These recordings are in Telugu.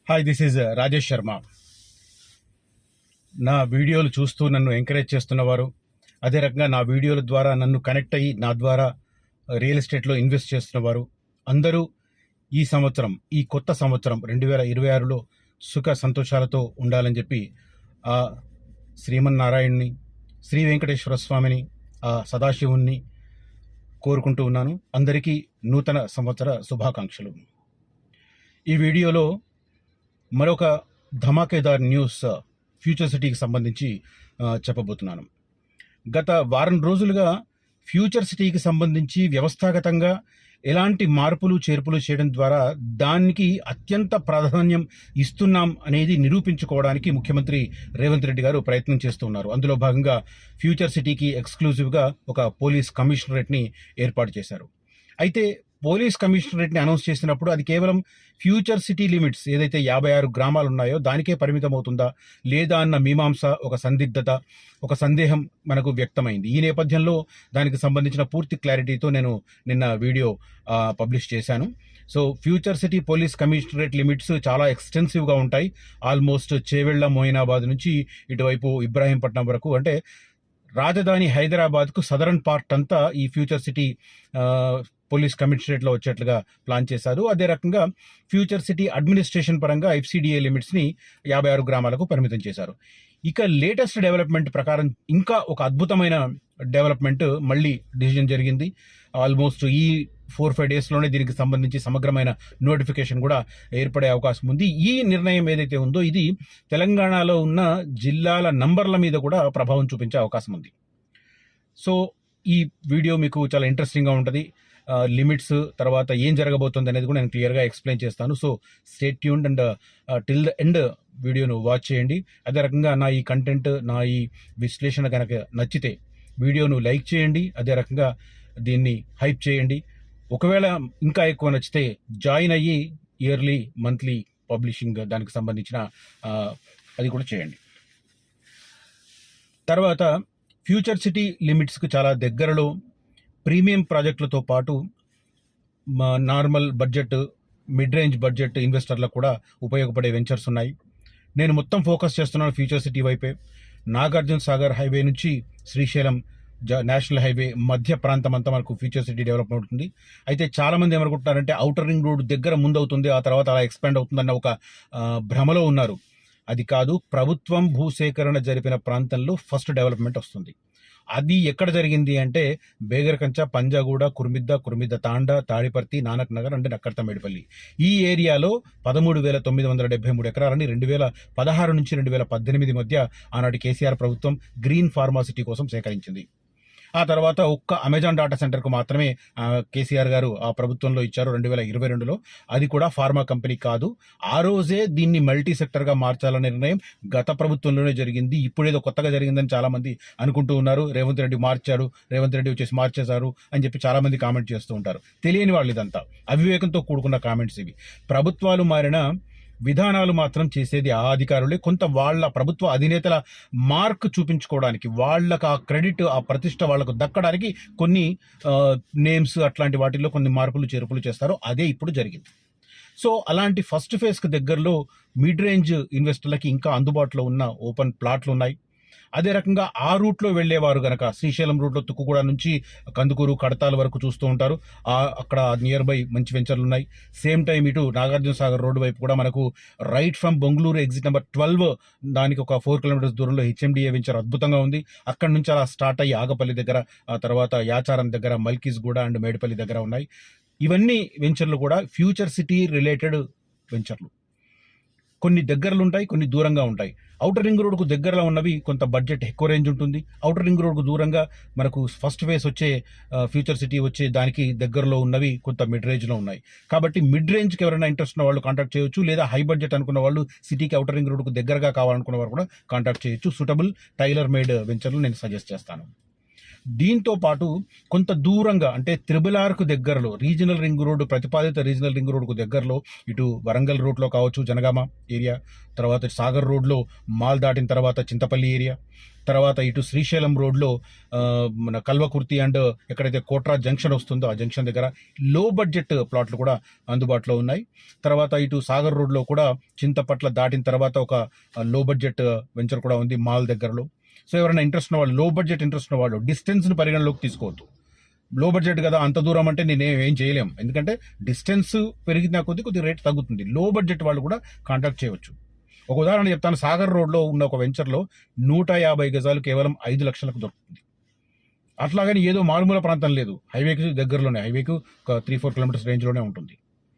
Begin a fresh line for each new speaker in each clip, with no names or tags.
Hi, this is Rajesh Sharma. నా వీడియోలు చూస్తూ నన్ను ఎంకరేజ్ చేస్తున్నవారు, అదే రకంగా నా వీడియోల ద్వారా నన్ను కనెక్ట్ అయ్యి నా ద్వారా రియల్ ఎస్టేట్లో ఇన్వెస్ట్ చేస్తున్నవారు అందరూ ఈ సంవత్సరం, ఈ కొత్త సంవత్సరం 2026లో సుఖ సంతోషాలతో ఉండాలని చెప్పి ఆ శ్రీమన్నారాయణ్ణి, శ్రీ వెంకటేశ్వర స్వామిని, ఆ సదాశివుణ్ణి కోరుకుంటూ ఉన్నాను. అందరికీ నూతన సంవత్సర శుభాకాంక్షలు. ఈ వీడియోలో మరొక ధమాకేదార్ న్యూస్ ఫ్యూచర్ సిటీకి సంబంధించి చెప్పబోతున్నాను. గత వారం రోజులుగా ఫ్యూచర్ సిటీకి సంబంధించి వ్యవస్థాగతంగా ఎలాంటి మార్పులు చేర్పులు చేయడం ద్వారా దానికి అత్యంత ప్రాధాన్యం ఇస్తున్నాం అనేది నిరూపించుకోవడానికి ముఖ్యమంత్రి రేవంత్ రెడ్డి గారు ప్రయత్నం చేస్తున్నారు. అందులో భాగంగా ఫ్యూచర్ సిటీకి ఎక్స్క్లూజివ్గా ఒక పోలీస్ కమిషనరేట్ని ఏర్పాటు చేశారు. అయితే పోలీస్ కమిషనరేట్ని అనౌన్స్ చేసినప్పుడు అది కేవలం ఫ్యూచర్ సిటీ లిమిట్స్ ఏదైతే 56 గ్రామాలు ఉన్నాయో దానికే పరిమితం అవుతుందా లేదా అన్న మీమాంస, ఒక సందిగ్ధత, ఒక సందేహం మనకు వ్యక్తమైంది. ఈ నేపథ్యంలో దానికి సంబంధించిన పూర్తి క్లారిటీతో నేను నిన్న వీడియో పబ్లిష్ చేశాను. So future City police commissionerate limits చాలా ఎక్స్టెన్సివ్గా ఉంటాయి. ఆల్మోస్ట్ చేవెళ్ల, మోయినాబాద్ నుంచి ఇటువైపు ఇబ్రాహీంపట్నం వరకు, అంటే రాజధాని హైదరాబాద్కు సదరన్ పార్ట్ అంతా ఈ ఫ్యూచర్ సిటీ పోలీస్ కమిషనరేట్లో వచ్చేట్లుగా ప్లాన్ చేశారు. అదే రకంగా ఫ్యూచర్ సిటీ అడ్మినిస్ట్రేషన్ పరంగా ఎఫ్సిడిఏ లిమిట్స్ని 56 గ్రామాలకు పరిమితం చేశారు. ఇక లేటెస్ట్ డెవలప్మెంట్ ప్రకారం ఇంకా ఒక అద్భుతమైన డెవలప్మెంట్ మళ్ళీ డిసిజన్ జరిగింది. ఆల్మోస్ట్ ఈ 4-5 డేస్లోనే దీనికి సంబంధించి సమగ్రమైన నోటిఫికేషన్ కూడా ఏర్పడే అవకాశం ఉంది. ఈ నిర్ణయం ఏదైతే ఉందో ఇది తెలంగాణలో ఉన్న జిల్లాల నంబర్ల మీద కూడా ప్రభావం చూపించే అవకాశం ఉంది. సో ఈ వీడియో మీకు చాలా ఇంట్రెస్టింగ్గా ఉంటుంది. లిమిట్స్ తర్వాత ఏం జరగబోతుంది అనేది కూడా నేను క్లియర్గా ఎక్స్ప్లెయిన్ చేస్తాను. So stay tuned and till the end వీడియోను వాచ్ చేయండి. అదే రకంగా నా ఈ కంటెంట్, నా ఈ విశ్లేషణ కనుక నచ్చితే వీడియోను లైక్ చేయండి. అదే రకంగా దీన్ని హైప్ చేయండి. ఒకవేళ ఇంకా ఎక్కువ నచ్చితే జాయిన్ అయ్యి ఇయర్లీ, మంత్లీ పబ్లిషింగ్ దానికి సంబంధించిన అది కూడా చేయండి. తర్వాత ఫ్యూచర్ సిటీ లిమిట్స్కు చాలా దగ్గరలో ప్రీమియం ప్రాజెక్టులతో పాటు normal budget, mid range budget ఇన్వెస్టర్లకు కూడా ఉపయోగపడే వెంచర్స్ ఉన్నాయి. నేను మొత్తం ఫోకస్ చేస్తున్నాను ఫ్యూచర్ సిటీ వైపే. నాగార్జున సాగర్ హైవే నుంచి శ్రీశైలం నేషనల్ హైవే మధ్య ప్రాంతం అంతా మనకు ఫ్యూచర్ సిటీ డెవలప్ అవుతుంది. అయితే చాలామంది ఏమనుకుంటున్నారంటే ఔటర్ రింగ్ రోడ్ దగ్గర ముందు అవుతుంది, ఆ తర్వాత అలా ఎక్స్పాండ్ అవుతుందన్న ఒక భ్రమలో ఉన్నారు. అది కాదు. ప్రభుత్వం భూసేకరణ జరిపిన ప్రాంతంలో ఫస్ట్ డెవలప్మెంట్ వస్తుంది. అది ఎక్కడ జరిగింది అంటే బేగరకంచ, పంజాగూడ, కుర్మిద్ద తాండా, తాడిపర్తి, నానక్ నగర్ అంటే నక్కర్త మేడిపల్లి ఈ ఏరియాలో 13,973 ఎకరాలని 2016 నుంచి 2018 మధ్య ఆనాటి కేసీఆర్ ప్రభుత్వం గ్రీన్ ఫార్మాసిటీ కోసం సేకరించింది. ఆ తర్వాత ఒక్క అమెజాన్ డాటా సెంటర్కు మాత్రమే కేసీఆర్ గారు ఆ ప్రభుత్వంలో ఇచ్చారు 2022లో. అది కూడా ఫార్మా కంపెనీ కాదు. ఆ రోజే దీన్ని మల్టీ సెక్టర్గా మార్చాలనే నిర్ణయం గత ప్రభుత్వంలోనే జరిగింది. ఇప్పుడేదో కొత్తగా జరిగిందని చాలామంది అనుకుంటూ ఉన్నారు. రేవంత్ రెడ్డి వచ్చేసి మార్చేశారు అని చెప్పి చాలామంది కామెంట్ చేస్తూ ఉంటారు. తెలియని వాళ్ళు ఇదంతా అవివేకంతో కూడుకున్న కామెంట్స్ ఇవి. ప్రభుత్వాలు మారిన విధానాలు మాత్రం చేసేది ఆ అధికారులే. కొంత వాళ్ళ ప్రభుత్వ అధినేతల మార్క్ చూపించుకోవడానికి, వాళ్ళకు ఆ క్రెడిట్, ఆ ప్రతిష్ట వాళ్ళకు దక్కడానికి కొన్ని నేమ్స్ అట్లాంటి వాటిల్లో కొన్ని మార్పులు చేర్పులు చేస్తారు. అదే ఇప్పుడు జరిగింది. సో అలాంటి ఫస్ట్ ఫేజ్కి దగ్గరలో మిడ్ రేంజ్ ఇన్వెస్టర్లకి ఇంకా అందుబాటులో ఉన్న ఓపెన్ ప్లాట్లు ఉన్నాయి. అదే రకంగా ఆ రూట్లో వెళ్ళేవారు గనక శ్రీశైలం రూట్లో తుక్కుగూడ నుంచి కందుకూరు, కడతాల వరకు చూస్తూ ఉంటారు. అక్కడ నియర్ బై మంచి వెంచర్లు ఉన్నాయి. సేమ్ టైం ఇటు నాగార్జున సాగర్ రోడ్డు వైపు కూడా మనకు right from Bengaluru exit number 12 దానికి ఒక 4 కిలోమీటర్స్ దూరంలో హెచ్ఎండిఏ వెంచర్ అద్భుతంగా ఉంది. అక్కడి నుంచి అలా స్టార్ట్ అయ్యి ఆగపల్లి దగ్గర, ఆ తర్వాత యాచారం దగ్గర, మల్కీస్గూడ అండ్ మేడిపల్లి దగ్గర ఉన్నాయి. ఇవన్నీ వెంచర్లు కూడా ఫ్యూచర్ సిటీ రిలేటెడ్ వెంచర్లు. కొన్ని దగ్గరలు ఉంటాయి, కొన్ని దూరంగా ఉంటాయి. ఔటర్ రింగ్ రోడ్కు దగ్గరలో ఉన్నవి కొంత బడ్జెట్ ఎక్కువ రేంజ్ ఉంటుంది. ఔటర్ రింగ్ రోడ్కు దూరంగా మనకు ఫస్ట్ ఫేజ్ వచ్చే ఫ్యూచర్ సిటీ వచ్చే దానికి దగ్గరలో ఉన్నవి కొంత మిడ్ రేంజ్లో ఉన్నాయి. కాబట్టి మిడ్ రేంజ్కి ఎవరైనా ఇంట్రెస్ట్ ఉన్న వాళ్ళు కాంటాక్ట్ చేయొచ్చు. లేదా హై బడ్జెట్ అనుకున్న వాళ్ళు, సిటీకి ఔటర్ రింగ్ రోడ్కు దగ్గరగా కావాలనుకున్న వారు కూడా కాంటాక్ట్ చేయొచ్చు. సూటబుల్ టైలర్ మేడ్ వెంచర్లు నేను సజెస్ట్ చేస్తాను. దీంతో పాటు కొంత దూరంగా అంటే త్రిబుల్ ఆర్కు దగ్గరలో రీజనల్ రింగ్ రోడ్డు, ప్రతిపాదిత రీజనల్ రింగ్ రోడ్డుకు దగ్గరలో ఇటు వరంగల్ రూట్లో కావచ్చు జనగామ ఏరియా, తర్వాత సాగర్ రోడ్లో మాల్ దాటిన తర్వాత చింతపల్లి ఏరియా, తర్వాత ఇటు శ్రీశైలం రోడ్లో మన కల్వకుర్తి అండ్ ఎక్కడైతే కోట్రా జంక్షన్ వస్తుందో ఆ జంక్షన్ దగ్గర లో బడ్జెట్ ప్లాట్లు కూడా అందుబాటులో ఉన్నాయి. తర్వాత ఇటు సాగర్ రోడ్లో కూడా చింతపట్ల దాటిన తర్వాత ఒక లో బడ్జెట్ వెంచర్ కూడా ఉంది మాల్ దగ్గరలో. సో ఎవరైనా ఇంట్రెస్ట్ ఉన్న వాళ్ళు, లో బడ్జెట్ ఇంట్రెస్ట్ ఉన్న వాళ్ళు డిస్టెన్స్ని పరిగణలోకి తీసుకోవద్దు. లో బడ్జెట్ కదా, అంత దూరం అంటే నేనేం చేయలేం, ఎందుకంటే డిస్టెన్స్ పెరిగిన కొద్ది రేట్ తగ్గుతుంది. లో బడ్జెట్ వాళ్ళు కూడా కాంటాక్ట్ చేయవచ్చు. ఒక ఉదాహరణ చెప్తాను. సాగర్ రోడ్లో ఉన్న ఒక వెంచర్లో 150 గజాలు కేవలం 5 లక్షలకు దొరుకుతుంది. అట్లాగని ఏదో మారుమూల ప్రాంతం లేదు, హైవేకి దగ్గరలోనే, హైవేకు ఒక 3-4 కిలోమీటర్స్ రేంజ్లోనే ఉంటుంది.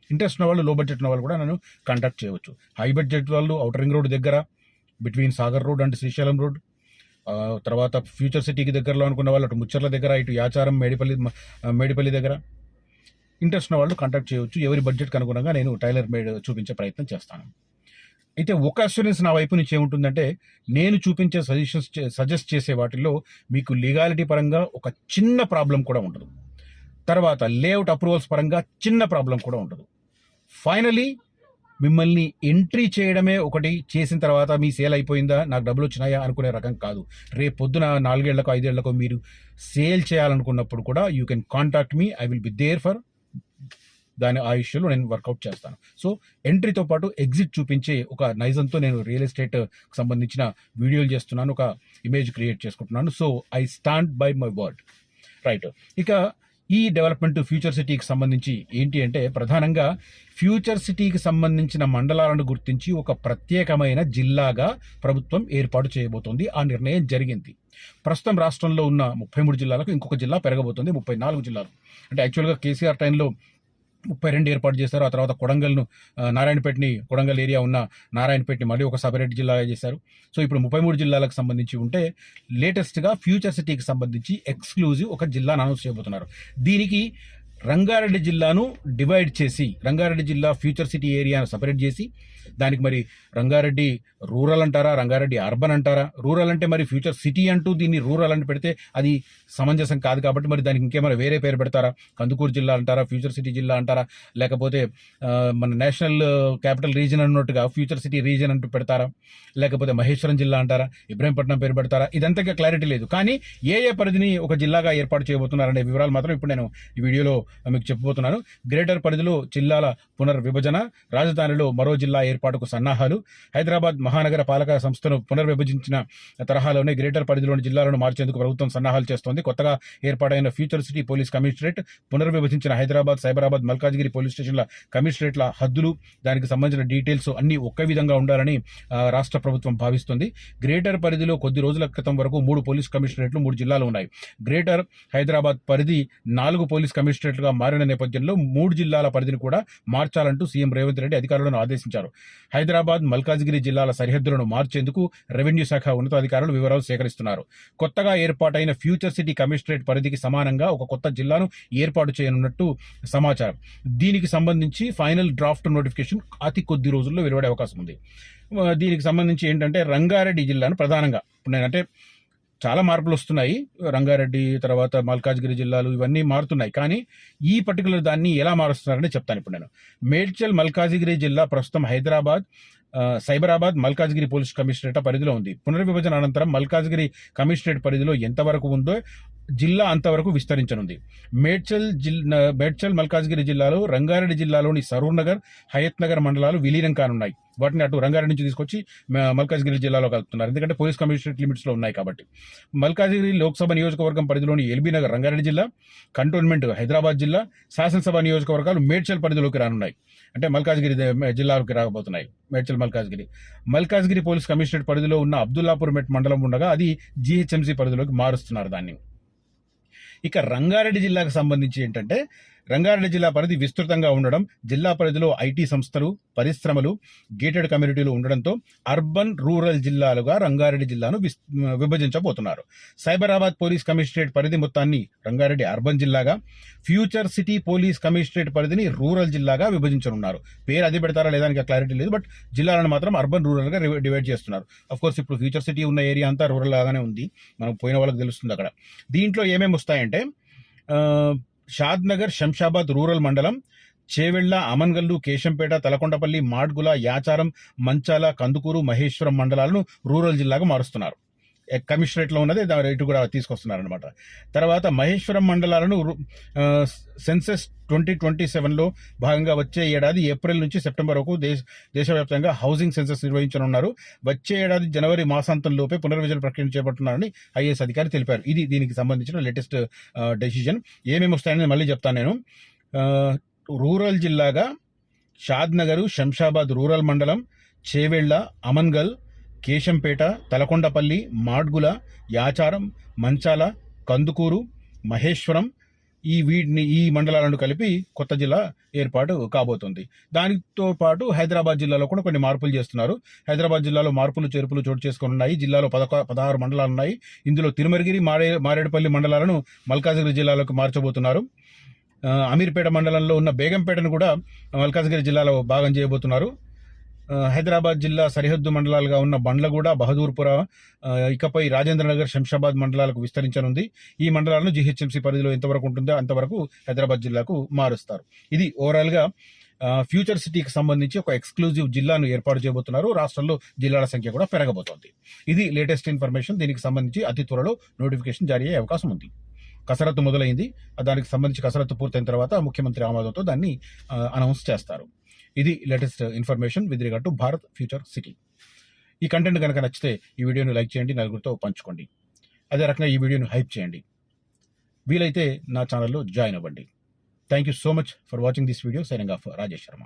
ఇంట్రెస్ట్ ఉన్న వాళ్ళు, లో బడ్జెట్ ఉన్న వాళ్ళు కూడా నన్ను కాంటాక్ట్ చేయవచ్చు. హై బడ్జెట్ వాళ్ళు ఔటర్ రింగ్ రోడ్ దగ్గర between Sagar road and Srisailam road, తర్వాత ఫ్యూచర్ సిటీకి దగ్గరలో అనుకున్న వాళ్ళు అటు ముచ్చర్ల దగ్గర, ఇటు యాచారం మేడిపల్లి దగ్గర ఇంట్రెస్ట్ ఉన్న వాళ్ళు కాంటాక్ట్ చేయవచ్చు. ఎవరి బడ్జెట్కి అనుగుణంగా నేను టైలర్ మేడ్ చూపించే ప్రయత్నం చేస్తాను. అయితే ఒక అష్యూరెన్స్ నా వైపు నుంచి ఏముంటుందంటే, నేను చూపించే సజెస్ట్ చేసే వాటిల్లో మీకు లీగాలిటీ పరంగా ఒక చిన్న ప్రాబ్లం కూడా ఉండదు. తర్వాత లేఅవుట్ అప్రూవల్స్ పరంగా చిన్న ప్రాబ్లం కూడా ఉండదు. ఫైనలీ మిమ్మల్ని ఎంట్రీ చేయడమే ఒకటి, చేసిన తర్వాత మీ సేల్ అయిపోయిందా, నాకు డబ్బులు వచ్చినాయా అనుకునే రకం కాదు. రేపు పొద్దున 4 ఏళ్లకో 5 ఏళ్లకో మీరు సేల్ చేయాలనుకున్నప్పుడు కూడా you can contact me, I will be there for ఆ ఇష్యూలో నేను వర్కౌట్ చేస్తాను. సో ఎంట్రీతో పాటు ఎగ్జిట్ చూపించే ఒక నైజంతో నేను రియల్ ఎస్టేట్ సంబంధించిన వీడియోలు చేస్తున్నాను, ఒక ఇమేజ్ క్రియేట్ చేసుకుంటున్నాను. So I stand by my word. Right. ఇక ఈ డెవలప్మెంట్ ఫ్యూచర్ సిటీకి సంబంధించి ఏంటి అంటే, ప్రధానంగా ఫ్యూచర్ సిటీకి సంబంధించిన మండలాలను గుర్తించి ఒక ప్రత్యేకమైన జిల్లాగా ప్రభుత్వం ఏర్పాటు చేయబోతోంది. ఆ నిర్ణయం జరిగింది. ప్రస్తుతం రాష్ట్రంలో ఉన్న 33 జిల్లాలకు ఇంకొక జిల్లా పెరగబోతుంది, 34 జిల్లాలు. అంటే యాక్చువల్గా కేసీఆర్ టైంలో 32 ఏర్పాటు చేశారు. ఆ తర్వాత కొడంగల్ను, కొడంగల్ ఏరియా ఉన్న నారాయణపేటని మళ్ళీ ఒక సపరేట్ జిల్లాగా చేశారు. సో ఇప్పుడు 33 జిల్లాలకు సంబంధించి ఉంటే, లేటెస్ట్గా ఫ్యూచర్ సిటీకి సంబంధించి ఎక్స్క్లూజివ్ ఒక జిల్లాను అనౌన్స్ చేయబోతున్నారు. దీనికి రంగారెడ్డి జిల్లాను డివైడ్ చేసి, రంగారెడ్డి జిల్లా ఫ్యూచర్ సిటీ ఏరియాను సపరేట్ చేసి, దానికి మరి రంగారెడ్డి రూరల్ అంటారా, రంగారెడ్డి అర్బన్ అంటారా? రూరల్ అంటే మరి ఫ్యూచర్ సిటీ అంటూ దీన్ని రూరల్ అని పెడితే అది సమంజసం కాదు. కాబట్టి మరి దానికి ఇంకేమైనా వేరే పేరు పెడతారా? కందుకూరు జిల్లా అంటారా, ఫ్యూచర్ సిటీ జిల్లా అంటారా, లేకపోతే మన నేషనల్ క్యాపిటల్ రీజన్ అన్నట్టుగా ఫ్యూచర్ సిటీ రీజన్ అంటూ పెడతారా, లేకపోతే మహేశ్వరం జిల్లా అంటారా, ఇబ్రాహీంపట్నం పేరు పెడతారా? ఇదంతా క్లారిటీ లేదు. కానీ ఏ పరిధిని ఒక జిల్లాగా ఏర్పాటు చేయబోతున్నారనే వివరాలు మాత్రం ఇప్పుడు నేను ఈ వీడియోలో మీకు చెప్పబోతున్నాను. గ్రేటర్ పరిధిలో జిల్లాల పునర్విభజన, రాజధానిలో మరో జిల్లా ఏర్పాటుకు సన్నాహాలు, హైదరాబాద్ మహానగర పాలక సంస్థను పునర్విభజించిన తరహాలోనే గ్రేటర్ పరిధిలోని జిల్లాలను మార్చేందుకు ప్రభుత్వం సన్నాహాలు చేస్తోంది. కొత్తగా ఏర్పాటైన ఫ్యూచర్ సిటీ పోలీస్ కమిషనరేట్, పునర్విభజించిన హైదరాబాద్, సైబరాబాద్, మల్కాజ్గిరి పోలీస్ స్టేషన్ల కమిషనరేట్ల హద్దులు, దానికి సంబంధించిన డీటెయిల్స్ అన్ని ఒకే విధంగా ఉండాలని రాష్ట్ర ప్రభుత్వం భావిస్తుంది. గ్రేటర్ పరిధిలో కొద్ది రోజుల క్రితం వరకు 3 పోలీస్ కమిషనరేట్లు, 3 జిల్లాలు ఉన్నాయి. గ్రేటర్ హైదరాబాద్ పరిధి 4 పోలీస్ కమిషనరేట్లుగా మారిన నేపథ్యంలో 3 జిల్లాల పరిధిని కూడా మార్చాలంటూ సీఎం రేవంత్ రెడ్డి అధికారులను ఆదేశించారు. హైదరాబాద్, మల్కాజ్గిరి జిల్లాల సరిహద్దులను మార్చేందుకు రెవెన్యూ శాఖ ఉన్నతాధికారులు వివరాలు సేకరిస్తున్నారు. కొత్తగా ఏర్పాటైన ఫ్యూచర్ సిటీ కమిషనరేట్ పరిధికి సమానంగా ఒక కొత్త జిల్లాను ఏర్పాటు చేయనున్నట్టు సమాచారం. దీనికి సంబంధించి ఫైనల్ డ్రాఫ్ట్ నోటిఫికేషన్ అతి కొద్ది రోజుల్లో వెలువడే అవకాశం ఉంది. దీనికి సంబంధించి ఏంటంటే, రంగారెడ్డి జిల్లాను ప్రధానంగా ఇప్పుడు నేనంటే చాలా మార్పులు వస్తున్నాయి. రంగారెడ్డి తర్వాత మల్కాజ్గిరి జిల్లాలు ఇవన్నీ మారుతున్నాయి. కానీ ఈ పర్టికులర్ దాన్ని ఎలా మారుస్తున్నారని చెప్తాను ఇప్పుడు నేను. మేడ్చల్ మల్కాజ్గిరి జిల్లా ప్రస్తుతం హైదరాబాద్, సైబరాబాద్, మల్కాజ్గిరి పోలీస్ కమిషనరేట్ పరిధిలో ఉంది. పునర్విభజన అనంతరం మల్కాజ్గిరి కమిషనరేట్ పరిధిలో ఎంతవరకు ఉందో జిల్లా అంతవరకు విస్తరించనుంది. మేడ్చల్ మల్కాజ్గిరి జిల్లాలో రంగారెడ్డి జిల్లాలోని సరూర్ నగర్, హయత్ నగర్ మండలాలు విలీనం కానున్నాయి. వాటిని అటు రంగారెడ్డి నుంచి తీసుకొచ్చి మల్కాజ్గిరి జిల్లాలో కలుపుతున్నారు, ఎందుకంటే పోలీస్ కమిషనరేట్ లిమిట్స్ లో ఉన్నాయి కాబట్టి. మల్కాజ్గిరి లోక్సభ నియోజకవర్గం పరిధిలోని ఎల్బీ నగర్ రంగారెడ్డి జిల్లా, కంటోన్మెంట్ హైదరాబాద్ జిల్లా, శాసనసభ నియోజకవర్గాలు మేడ్చల్ పరిధిలోకి రానున్నాయి. అంటే మల్కాజ్గిరి జిల్లాలోకి రాబోతున్నాయి. మల్కాజ్గిరి పోలీస్ కమిషనరేట్ పరిధిలో ఉన్న అబ్దుల్లాపూర్ మెట్ మండలం ఉండగా అది జీహెచ్ఎంసీ పరిధిలోకి మారుస్తున్నారు దాన్ని. ఇక రంగారెడ్డి జిల్లాకు సంబంధించి ఏంటంటే, రంగారెడ్డి జిల్లా పరిధి విస్తృతంగా ఉండడం, జిల్లా పరిధిలో ఐటీ సంస్థలు, పరిశ్రమలు, గేటెడ్ కమ్యూనిటీలు ఉండడంతో అర్బన్ రూరల్ జిల్లాలుగా రంగారెడ్డి జిల్లాను విభజించబోతున్నారు. సైబరాబాద్ పోలీస్ కమిషనరేట్ పరిధి మొత్తాన్ని రంగారెడ్డి అర్బన్ జిల్లాగా, ఫ్యూచర్ సిటీ పోలీస్ కమిషనరేట్ పరిధిని రూరల్ జిల్లాగా విభజించనున్నారు. పేరు అది పెడతారా లేదా ఇంకా క్లారిటీ లేదు, బట్ జిల్లాలను మాత్రం అర్బన్ రూరల్ గా డివైడ్ చేస్తున్నారు. అఫ్ కోర్స్ ఇప్పుడు ఫ్యూచర్ సిటీ ఉన్న ఏరియా అంతా రూరల్ లాగానే ఉంది, మనకు పోయిన వాళ్ళకి తెలుస్తుంది అక్కడ. దీంట్లో ఏమేమి వస్తాయంటే షాద్ నగర్, శంషాబాద్ రూరల్ మండలం, చేవెళ్ల, అమన్గల్లు, కేశంపేట, తలకొండపల్లి, మాడ్గుల, యాచారం, మంచాల, కందుకూరు, మహేశ్వరం మండలాలను రూరల్ జిల్లాగా మారుస్తున్నారు. కమిషనరేట్లో ఉన్నది ఇటు కూడా తీసుకొస్తున్నారు అనమాట. తర్వాత మహేశ్వరం మండలాలను సెన్సెస్ 2027లో భాగంగా వచ్చే ఏడాది ఏప్రిల్ నుంచి సెప్టెంబర్ వరకు దేశవ్యాప్తంగా హౌసింగ్ సెన్సెస్ నిర్వహించనున్నారు. వచ్చే ఏడాది జనవరి మాసాంతంలోపే పునర్విభజన ప్రక్రియను చేపడుతున్నారని ఐఏఎస్ అధికారి తెలిపారు. ఇది దీనికి సంబంధించిన లేటెస్ట్ డెసిజన్. ఏమేమి వస్తాయని మళ్ళీ చెప్తాను నేను. రూరల్ జిల్లాగా షాద్ నగరు, శంషాబాద్ రూరల్ మండలం, చేవెళ్ల, అమన్గల్, కేశంపేట, తలకొండపల్లి, మాడ్గుల, యాచారం, మంచాల, కందుకూరు, మహేశ్వరం ఈ మండలాలను కలిపి కొత్త జిల్లా ఏర్పాటు కాబోతుంది. దానితో పాటు హైదరాబాద్ జిల్లాలో కూడా కొన్ని మార్పులు చేస్తున్నారు. హైదరాబాద్ జిల్లాలో మార్పులు చేర్పులు చోటు చేసుకుని ఉన్నాయి. జిల్లాలో 16 మండలాలు ఉన్నాయి. ఇందులో తిరుమలగిరి, మారేడుపల్లి మండలాలను మల్కాజిగిరి జిల్లాలోకి మార్చబోతున్నారు. అమీర్పేట మండలంలో ఉన్న బేగంపేటను కూడా మల్కాజిగిరి జిల్లాలో భాగం చేయబోతున్నారు. హైదరాబాద్ జిల్లా సరిహద్దు మండలాలుగా ఉన్న బండ్లగూడ, బహదూర్పుర, ఇకపై రాజేంద్రనగర్, శంషాబాద్ మండలాలకు విస్తరించనుంది. ఈ మండలాలను జీహెచ్ఎంసీ పరిధిలో ఎంతవరకు ఉంటుందో అంతవరకు హైదరాబాద్ జిల్లాకు మారుస్తారు. ఇది ఓవరాల్గా ఫ్యూచర్ సిటీకి సంబంధించి ఒక ఎక్స్క్లూజివ్ జిల్లాను ఏర్పాటు చేయబోతున్నారు. రాష్ట్రంలో జిల్లాల సంఖ్య కూడా పెరగబోతోంది. ఇది లేటెస్ట్ ఇన్ఫర్మేషన్. దీనికి సంబంధించి అతి త్వరలో నోటిఫికేషన్ జారీ అయ్యే అవకాశం ఉంది. కసరత్తు మొదలైంది. దానికి సంబంధించి కసరత్తు పూర్తయిన తర్వాత ముఖ్యమంత్రి ఆమోదంతో దాన్ని అనౌన్స్ చేస్తారు. ఇది latest information with regard to Bharat future city. ఈ కంటెంట్ కనుక నచ్చితే ఈ వీడియోని లైక్ చేయండి, నలుగురితో పంచుకోండి. అదే రకంగా ఈ వీడియోని హైప్ చేయండి. వీలైతే నా ఛానల్లో జాయిన్ అవ్వండి. Thank you so much for watching this video. Signing off Rajesh Sharma.